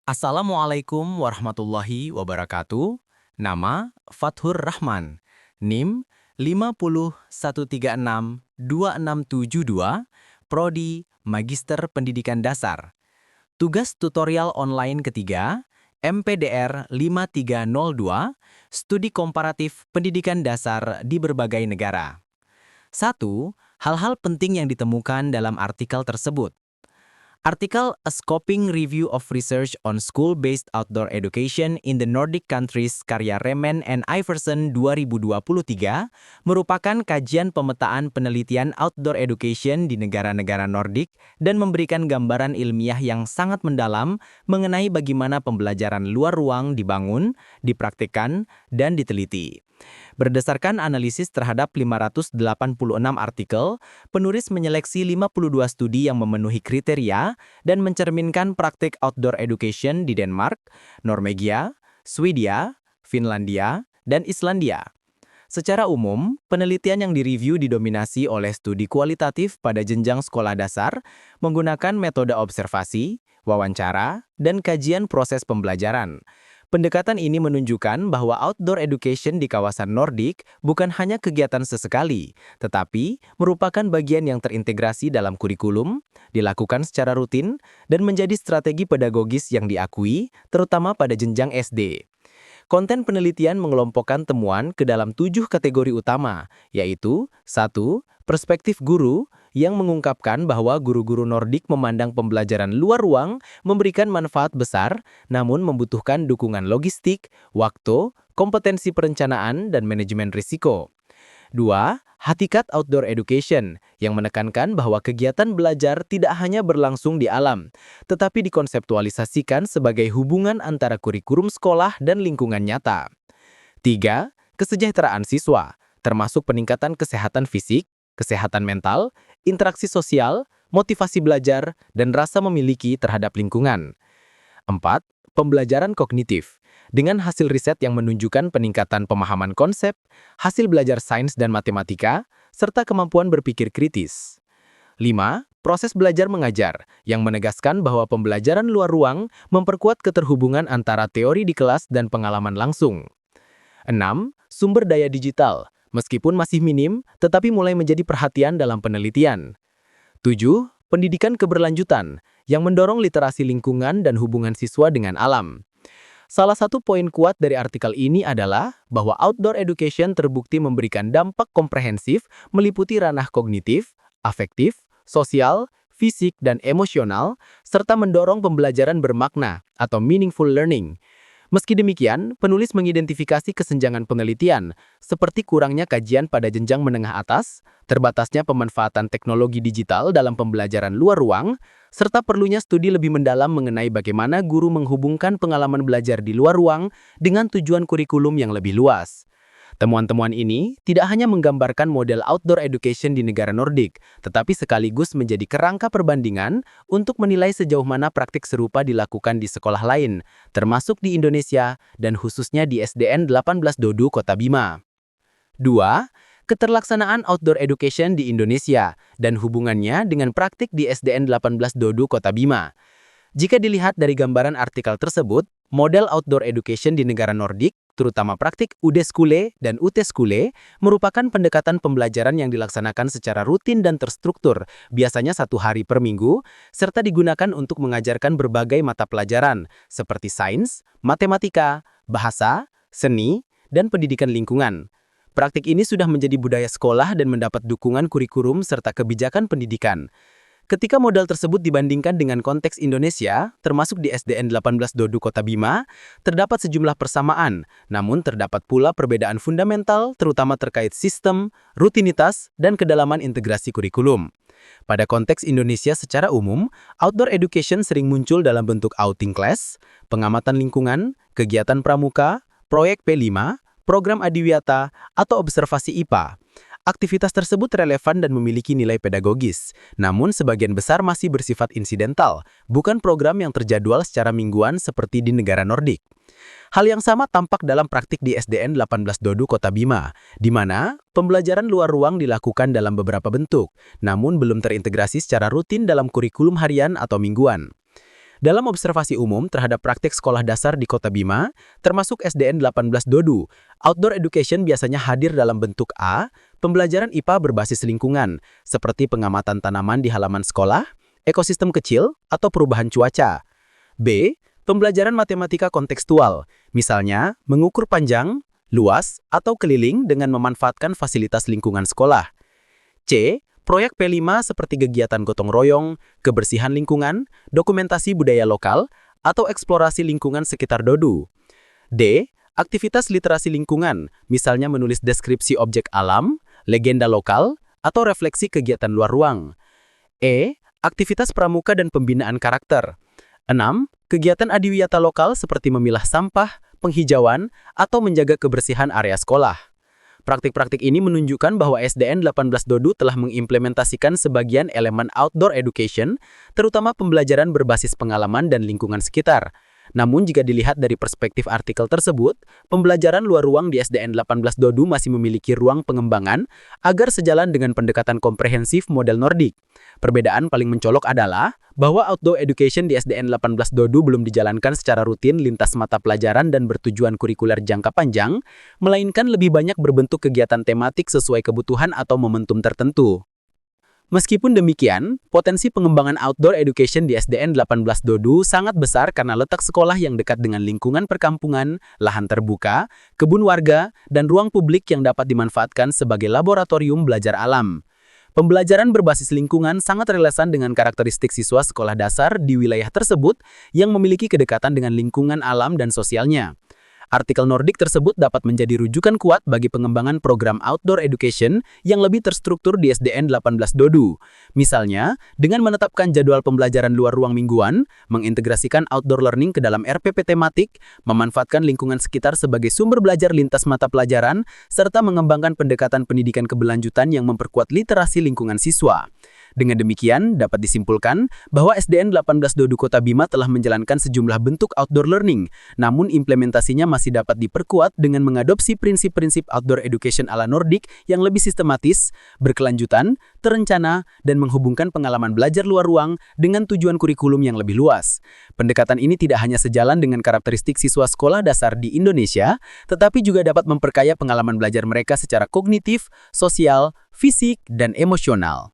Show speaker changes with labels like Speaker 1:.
Speaker 1: Assalamualaikum warahmatullahi wabarakatuh. Nama Fathur Rahman. NIM 501362672. Prodi Magister Pendidikan Dasar. Tugas tutorial online ketiga, MPDR 5302, Studi Komparatif Pendidikan Dasar di berbagai negara. 1. Hal-hal penting yang ditemukan dalam artikel tersebut. Artikel A Scoping Review of Research on School-Based Outdoor Education in the Nordic Countries karya Remen and Iverson 2023 merupakan kajian pemetaan penelitian outdoor education di negara-negara Nordik dan memberikan gambaran ilmiah yang sangat mendalam mengenai bagaimana pembelajaran luar ruang dibangun, dipraktikkan, dan diteliti. Berdasarkan analisis terhadap 586 artikel, penulis menyeleksi 52 studi yang memenuhi kriteria dan mencerminkan praktik outdoor education di Denmark, Norwegia, Swedia, Finlandia, dan Islandia. Secara umum, penelitian yang direview didominasi oleh studi kualitatif pada jenjang sekolah dasar menggunakan metode observasi, wawancara, dan kajian proses pembelajaran. Pendekatan ini menunjukkan bahwa outdoor education di kawasan Nordik bukan hanya kegiatan sesekali, tetapi merupakan bagian yang terintegrasi dalam kurikulum, dilakukan secara rutin, dan menjadi strategi pedagogis yang diakui, terutama pada jenjang SD. Konten penelitian mengelompokkan temuan ke dalam 7 kategori utama, yaitu 1. Perspektif guru, yang mengungkapkan bahwa guru-guru Nordik memandang pembelajaran luar ruang memberikan manfaat besar, namun membutuhkan dukungan logistik, waktu, kompetensi perencanaan, dan manajemen risiko. 2. Hakikat outdoor education, yang menekankan bahwa kegiatan belajar tidak hanya berlangsung di alam, tetapi dikonseptualisasikan sebagai hubungan antara kurikulum sekolah dan lingkungan nyata. 3. Kesejahteraan siswa, termasuk peningkatan kesehatan fisik, kesehatan mental, interaksi sosial, motivasi belajar, dan rasa memiliki terhadap lingkungan. 4. Pembelajaran kognitif, dengan hasil riset yang menunjukkan peningkatan pemahaman konsep, hasil belajar sains dan matematika, serta kemampuan berpikir kritis. 5. Proses belajar mengajar, yang menegaskan bahwa pembelajaran luar ruang memperkuat keterhubungan antara teori di kelas dan pengalaman langsung. 6. Sumber daya digital, meskipun masih minim, tetapi mulai menjadi perhatian dalam penelitian. 7. Pendidikan keberlanjutan, yang mendorong literasi lingkungan dan hubungan siswa dengan alam. Salah satu poin kuat dari artikel ini adalah bahwa outdoor education terbukti memberikan dampak komprehensif meliputi ranah kognitif, afektif, sosial, fisik, dan emosional, serta mendorong pembelajaran bermakna atau meaningful learning. Meski demikian, penulis mengidentifikasi kesenjangan penelitian, seperti kurangnya kajian pada jenjang menengah atas, terbatasnya pemanfaatan teknologi digital dalam pembelajaran luar ruang, serta perlunya studi lebih mendalam mengenai bagaimana guru menghubungkan pengalaman belajar di luar ruang dengan tujuan kurikulum yang lebih luas. Temuan-temuan ini tidak hanya menggambarkan model outdoor education di negara Nordik, tetapi sekaligus menjadi kerangka perbandingan untuk menilai sejauh mana praktik serupa dilakukan di sekolah lain, termasuk di Indonesia dan khususnya di SDN 18 Dodu, Kota Bima. 2. Keterlaksanaan outdoor education di Indonesia dan hubungannya dengan praktik di SDN 18 Dodu, Kota Bima. Jika dilihat dari gambaran artikel tersebut, model outdoor education di negara Nordik, terutama praktik UD Skole dan UT Skole, merupakan pendekatan pembelajaran yang dilaksanakan secara rutin dan terstruktur, biasanya 1 hari per minggu, serta digunakan untuk mengajarkan berbagai mata pelajaran, seperti sains, matematika, bahasa, seni, dan pendidikan lingkungan. Praktik ini sudah menjadi budaya sekolah dan mendapat dukungan kurikulum serta kebijakan pendidikan. Ketika modal tersebut dibandingkan dengan konteks Indonesia, termasuk di SDN 18 Dodu Kota Bima, terdapat sejumlah persamaan, namun terdapat pula perbedaan fundamental terutama terkait sistem, rutinitas, dan kedalaman integrasi kurikulum. Pada konteks Indonesia secara umum, outdoor education sering muncul dalam bentuk outing class, pengamatan lingkungan, kegiatan pramuka, proyek P5, program adiwiyata, atau observasi IPA. Aktivitas tersebut relevan dan memiliki nilai pedagogis, namun sebagian besar masih bersifat insidental, bukan program yang terjadwal secara mingguan seperti di negara Nordik. Hal yang sama tampak dalam praktik di SDN 18 Dodu Kota Bima, di mana pembelajaran luar ruang dilakukan dalam beberapa bentuk, namun belum terintegrasi secara rutin dalam kurikulum harian atau mingguan.
Speaker 2: Dalam observasi umum terhadap praktik sekolah dasar di Kota Bima, termasuk SDN 18 Dodu, outdoor education biasanya hadir dalam bentuk A, pembelajaran IPA berbasis lingkungan, seperti pengamatan tanaman di halaman sekolah, ekosistem kecil, atau perubahan cuaca. B, pembelajaran matematika kontekstual, misalnya mengukur panjang, luas, atau keliling dengan memanfaatkan fasilitas lingkungan sekolah. C, proyek P5 seperti kegiatan gotong royong, kebersihan lingkungan, dokumentasi budaya lokal, atau eksplorasi lingkungan sekitar Dodu. D, aktivitas literasi lingkungan, misalnya menulis deskripsi objek alam, legenda lokal, atau refleksi kegiatan luar ruang. E, aktivitas pramuka dan pembinaan karakter. 6, kegiatan adiwiyata lokal seperti memilah sampah, penghijauan, atau menjaga kebersihan area sekolah. Praktik-praktik ini menunjukkan bahwa SDN 18 Dodu telah mengimplementasikan sebagian elemen outdoor education, terutama pembelajaran berbasis pengalaman dan lingkungan sekitar. Namun jika dilihat dari perspektif artikel tersebut, pembelajaran luar ruang di SDN 18 Dodu masih memiliki ruang pengembangan agar sejalan dengan pendekatan komprehensif model Nordik. Perbedaan paling mencolok adalah bahwa outdoor education di SDN 18 Dodu belum dijalankan secara rutin lintas mata pelajaran dan bertujuan kurikuler jangka panjang, melainkan lebih banyak berbentuk kegiatan tematik sesuai kebutuhan atau momentum tertentu. Meskipun demikian, potensi pengembangan outdoor education di SDN 18 Dodu sangat besar karena letak sekolah yang dekat dengan lingkungan perkampungan, lahan terbuka, kebun warga, dan ruang publik yang dapat dimanfaatkan sebagai laboratorium belajar alam. Pembelajaran berbasis lingkungan sangat relevan dengan karakteristik siswa sekolah dasar di wilayah tersebut yang memiliki kedekatan dengan lingkungan alam dan sosialnya. Artikel Nordik tersebut dapat menjadi rujukan kuat bagi pengembangan program outdoor education yang lebih terstruktur di SDN 18 Dodu. Misalnya, dengan menetapkan jadwal pembelajaran luar ruang mingguan, mengintegrasikan outdoor learning ke dalam RPP tematik, memanfaatkan lingkungan sekitar sebagai sumber belajar lintas mata pelajaran, serta mengembangkan pendekatan pendidikan keberlanjutan yang memperkuat literasi lingkungan siswa. Dengan demikian, dapat disimpulkan bahwa SDN 18 Dodu Kota Bima telah menjalankan sejumlah bentuk outdoor learning, namun implementasinya masih dapat diperkuat dengan mengadopsi prinsip-prinsip outdoor education ala Nordik yang lebih sistematis, berkelanjutan, terencana, dan menghubungkan pengalaman belajar luar ruang dengan tujuan kurikulum yang lebih luas. Pendekatan ini tidak hanya sejalan dengan karakteristik siswa sekolah dasar di Indonesia, tetapi juga dapat memperkaya pengalaman belajar mereka secara kognitif, sosial, fisik, dan emosional.